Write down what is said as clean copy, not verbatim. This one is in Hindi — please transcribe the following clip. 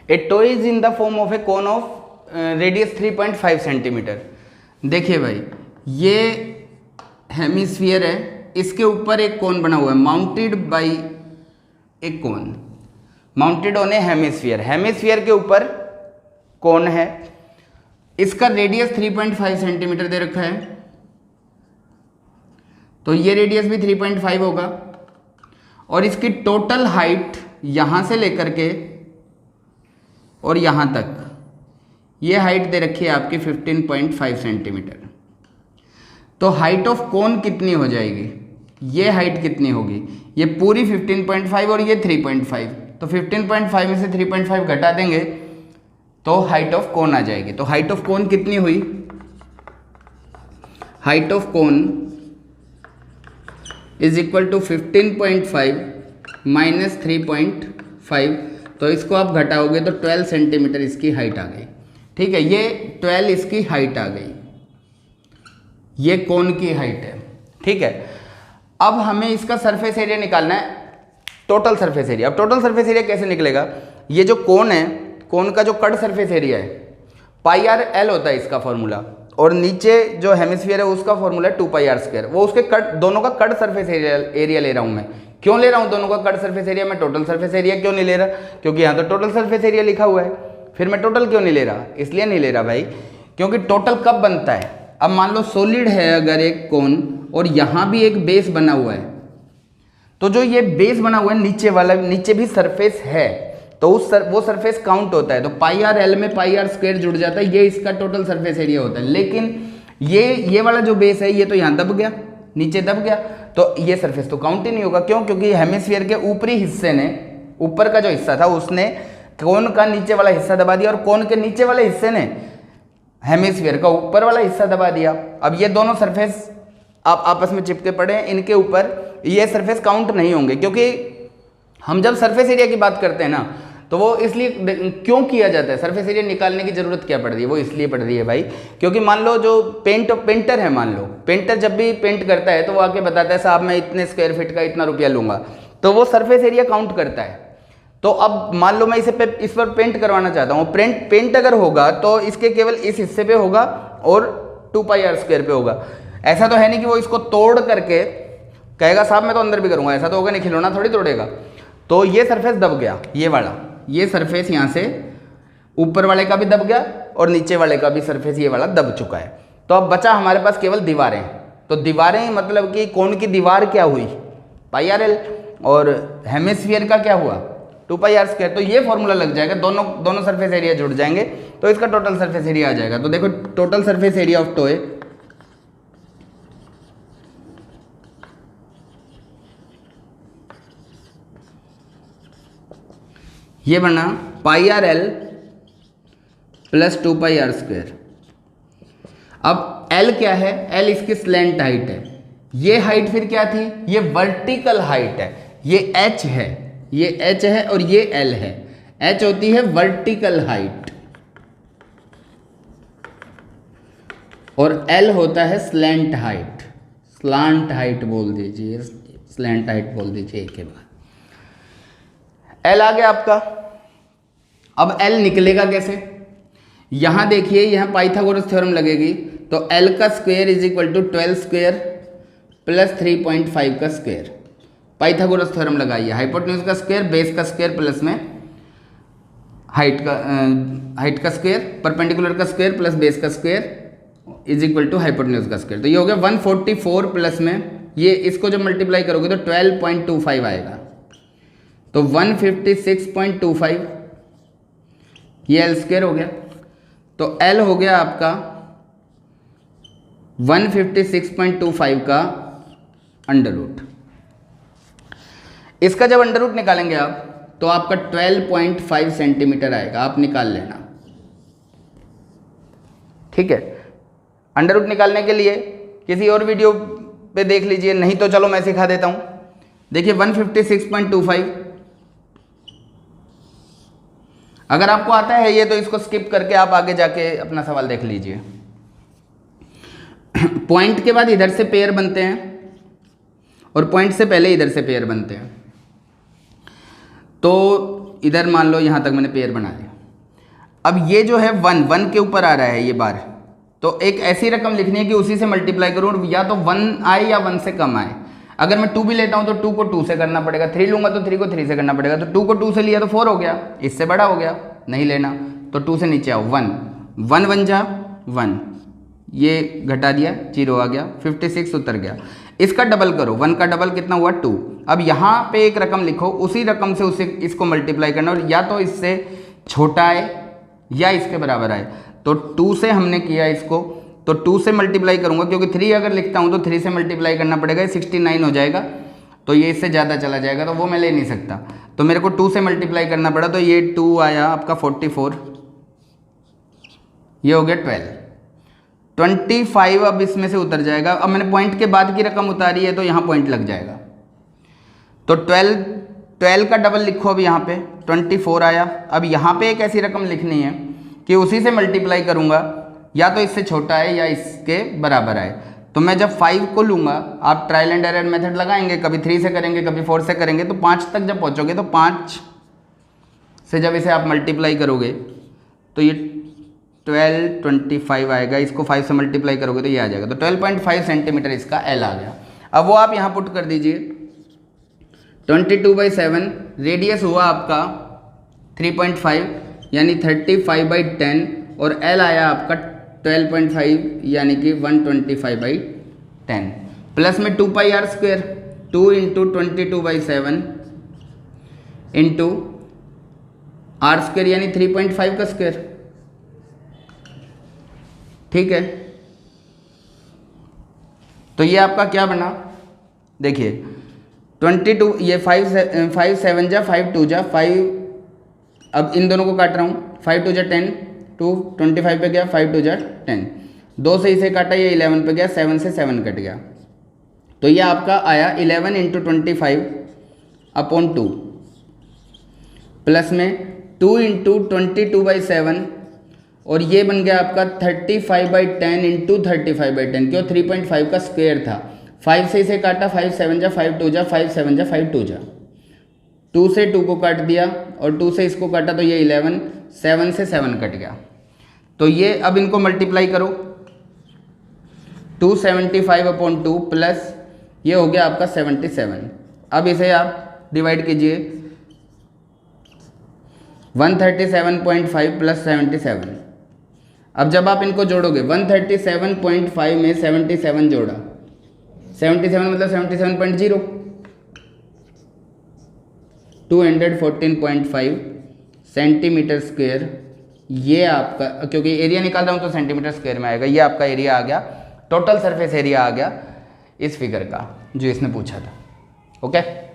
A toy is in the form of A cone of radius 3.5 centimetre. देखिए भाई, ये हेमिस्फीयर है, इसके ऊपर एक कोन बना हुआ है, mounted by A cone, mounted on A hemisphere. Hemisphere के ऊपर कोन है, इसका रेडियस 3.5 सेंटीमीटर दे रखा है, तो ये रेडियस भी 3.5 होगा, और इसकी टोटल हाइट यहां से लेकर के और यहां तक ये हाइट दे रखी है आपकी 15.5 सेंटीमीटर। तो हाइट ऑफ कोन कितनी हो जाएगी, ये हाइट कितनी होगी, ये पूरी 15.5 और ये 3.5, तो 15.5 में से 3.5 घटा देंगे तो हाइट ऑफ कोन आ जाएगी। तो हाइट ऑफ कोन कितनी हुई, height of cone is equal to 15.5 minus 3.5, तो इसको आप घटाओगे तो 12 सेंटीमीटर इसकी हाइट आ गई। ठीक है, ये 12 इसकी हाइट आ गई, ये कोन की हाइट है। ठीक है, अब हमें इसका सरफेस एरिया निकालना है, टोटल सरफेस एरिया। अब टोटल सरफेस एरिया कैसे निकलेगा, ये जो कोन है, कोन का जो कट सरफेस एरिया है पाई आर एल होता है इसका फॉर्मूला, और नीचे जो हेमिस्फीयर है उसका फॉर्मूला है 2πr²। वो उसके कट, दोनों का कट सरफेस एरिया ले रहा हूं मैं। क्यों ले रहा हूं दोनों का कट सरफेस एरिया, मैं टोटल सरफेस एरिया क्यों नहीं ले रहा, क्योंकि यहाँ तो टोटल सरफेस एरिया लिखा हुआ है। फिर मैं टोटल क्यों नहीं ले रहा, इसलिए नहीं ले रहा भाई, क्योंकि टोटल कब बनता है, अब मान लो सॉलिड है अगर एक कोन और यहाँ भी एक बेस बना हुआ है, तो जो ये बेस बना हुआ है नीचे वाला, नीचे भी सरफेस है, तो वो सरफेस काउंट होता है, तो पाई आर एल में पाई आर स्क्वायर जुड़ जाता है, ये इसका टोटल सरफेस एरिया होता है। लेकिन ये वाला जो बेस है ये तो यहाँ दब गया, नीचे दब गया, तो ये सरफेस तो काउंट ही नहीं होगा। क्यों, क्योंकि हेमिस्फीयर के ऊपरी हिस्से ने, ऊपर का जो हिस्सा था उसने कोन का नीचे वाला हिस्सा दबा दिया, और कोन के नीचे वाले हिस्से ने हेमिस्फीयर का ऊपर वाला हिस्सा दबा दिया। अब ये दोनों सरफेस आप आपस में चिपके पड़े हैं, इनके ऊपर ये सरफेस काउंट नहीं होंगे, क्योंकि हम जब सरफेस एरिया की बात करते हैं ना, तो वो इसलिए क्यों किया जाता है, सरफेस एरिया निकालने की जरूरत क्या पड़ रही है, वो इसलिए पड़ रही है भाई, क्योंकि मान लो जो पेंटर है, मान लो पेंटर जब भी पेंट करता है तो वो आके बताता है साहब मैं इतने स्क्वायर फीट का इतना रुपया लूंगा, तो वो सरफेस एरिया काउंट करता है। तो अब मान लो मैं इस पर पेंट करवाना चाहता हूँ, पेंट अगर होगा तो इसके केवल इस हिस्से पे होगा और 2πr² पे होगा। ऐसा तो है नहीं कि वो इसको तोड़ करके कहेगा साहब मैं तो अंदर भी करूंगा, ऐसा तो होगा नहीं, खिलौना थोड़ी तोड़ेगा। तो ये सरफेस दब गया, ये वाला, ये सरफेस यहाँ से ऊपर वाले का भी दब गया और नीचे वाले का भी सरफेस ये वाला दब चुका है। तो अब बचा हमारे पास केवल दीवारें। तो दीवारें मतलब कि कोन की दीवार क्या हुई, पाई आर एल, और हेमिस्फीयर का क्या हुआ 2πr²। तो ये फॉर्मूला लग जाएगा, दोनों सरफेस एरिया जुड़ जाएंगे तो इसका टोटल सरफेस एरिया आ जाएगा। तो देखो total surface area of toy ये बना पाई आर एल प्लस 2πr²। अब एल क्या है, एल इसकी स्लैंट हाइट है, ये हाइट फिर क्या थी, ये वर्टिकल हाइट है, ये एच है, ये एच है और ये एल है। एच होती है वर्टिकल हाइट और एल होता है स्लैंट हाइट, स्लांट हाइट बोल दीजिए, स्लैंट हाइट बोल दीजिए एक के बाद। एल आ गया आपका। अब एल निकलेगा कैसे, यहां देखिए, यहां पाइथागोरस थ्योरम लगेगी, तो एल का square is equal to 12 square plus 3.5 का स्क्वायर। पाइथागोरस थ्योरम लगाइए, हाइपोटेन्यूज का स्क्वायर बेस का स्क्वायर प्लस में हाइट का स्क्वायर, परपेंडिकुलर का स्क्वायर प्लस बेस का square is equal to hypotenuse का स्क्वायर। तो ये हो गया 144 प्लस में ये, इसको जब मल्टीप्लाई करोगे तो 12.25 आएगा, तो 156.25 ये एल स्क्वायर हो गया। तो एल हो गया आपका 156.25 का अंडर रूट। इसका जब अंडर रूट निकालेंगे आप तो आपका 12.5 सेंटीमीटर आएगा, आप निकाल लेना। ठीक है, अंडर रूट निकालने के लिए किसी और वीडियो पे देख लीजिए, नहीं तो चलो मैं सिखा देता हूं। देखिए 156.25, अगर आपको आता है ये तो इसको स्किप करके आप आगे जाके अपना सवाल देख लीजिए। पॉइंट के बाद इधर से पेयर बनते हैं और पॉइंट से पहले इधर से पेयर बनते हैं। तो इधर मान लो यहां तक मैंने पेयर बना दिया, अब ये जो है 1 के ऊपर आ रहा है ये बार, तो एक ऐसी रकम लिखनी है कि उसी से मल्टीप्लाई करूँ और या तो 1 आए या 1 से कम आए। अगर मैं 2 भी लेता हूँ तो 2 को 2 से करना पड़ेगा, 3 लूंगा तो 3 को 3 से करना पड़ेगा। तो 2 को 2 से लिया तो 4 हो गया, इससे बड़ा हो गया, नहीं लेना तो 2 से नीचे आओ 1, 1 1 जा 1, ये घटा दिया 0 आ गया, 56 उतर गया। इसका डबल करो, 1 का डबल कितना हुआ 2। अब यहाँ पे एक रकम लिखो, उसी रकम से उसे इसको मल्टीप्लाई करना और या तो इससे छोटा आए या इसके बराबर आए। तो 2 से हमने किया इसको, तो 2 से मल्टीप्लाई करूंगा क्योंकि 3 अगर लिखता हूं तो 3 से मल्टीप्लाई करना पड़ेगा, 69 हो जाएगा, तो ये इससे ज़्यादा चला जाएगा तो वो मैं ले नहीं सकता, तो मेरे को 2 से मल्टीप्लाई करना पड़ा। तो ये 2 आया आपका 44, ये हो गया 25 अब इसमें से उतर जाएगा। अब मैंने पॉइंट के बाद की रकम उतारी है तो यहाँ पॉइंट लग जाएगा, तो 12 का डबल लिखो अब यहाँ पे 24 आया। अब यहाँ पे एक ऐसी रकम लिखनी है कि उसी से मल्टीप्लाई करूँगा, या तो इससे छोटा है या इसके बराबर आए। तो मैं जब 5 को लूँगा, आप ट्रायल एंड एरर मेथड लगाएंगे, कभी 3 से करेंगे कभी 4 से करेंगे, तो 5 तक जब पहुँचोगे तो 5 से जब इसे आप मल्टीप्लाई करोगे तो ये 1225 आएगा, इसको 5 से मल्टीप्लाई करोगे तो ये आ जाएगा। तो 12.5 सेंटीमीटर इसका एल आ गया। अब वो आप यहाँ पुट कर दीजिए, 22/7 रेडियस हुआ आपका 3.5 यानी 35/10 और एल आया आपका 12.5 यानी कि 125/10 प्लस में 2πr², 2 × 22/7 इंटू r² यानी 3.5 का स्क्वायर, ठीक है। तो ये आपका क्या बना, देखिए 22, ये 5 7 जा 5 2 जा 5, अब इन दोनों को काट रहा हूँ, 5 2 जा 10, 2 25 पे गया, 5 2 जा 10, 2 से इसे काटा, ये 11 पे गया, 7 से 7 कट गया, तो ये आपका आया 11 × 25/2 प्लस में 2 × 22/7 और ये बन गया आपका 35/10 इंटू 35/10, क्यों 3.5 का स्क्वायर था। 5 से इसे काटा, 5 7 जा 5 2 जा 5 7 जा 5 2 जा, 2 से 2 को काट दिया और 2 से इसको काटा तो ये 11, 7 से 7 कट गया। तो ये अब इनको मल्टीप्लाई करो, 275/2 प्लस ये हो गया आपका 77। अब इसे आप डिवाइड कीजिए, 137.5 प्लस 77। अब जब आप इनको जोड़ोगे 137.5 में 77 जोड़ा, 77 मतलब 77.0, 214.5 सेंटीमीटर स्क्वायर, ये आपका, क्योंकि एरिया निकाल रहा हूँ तो सेंटीमीटर स्क्वायर में आएगा, ये आपका एरिया आ गया, टोटल सरफेस एरिया आ गया इस फिगर का जो इसने पूछा था। ओके।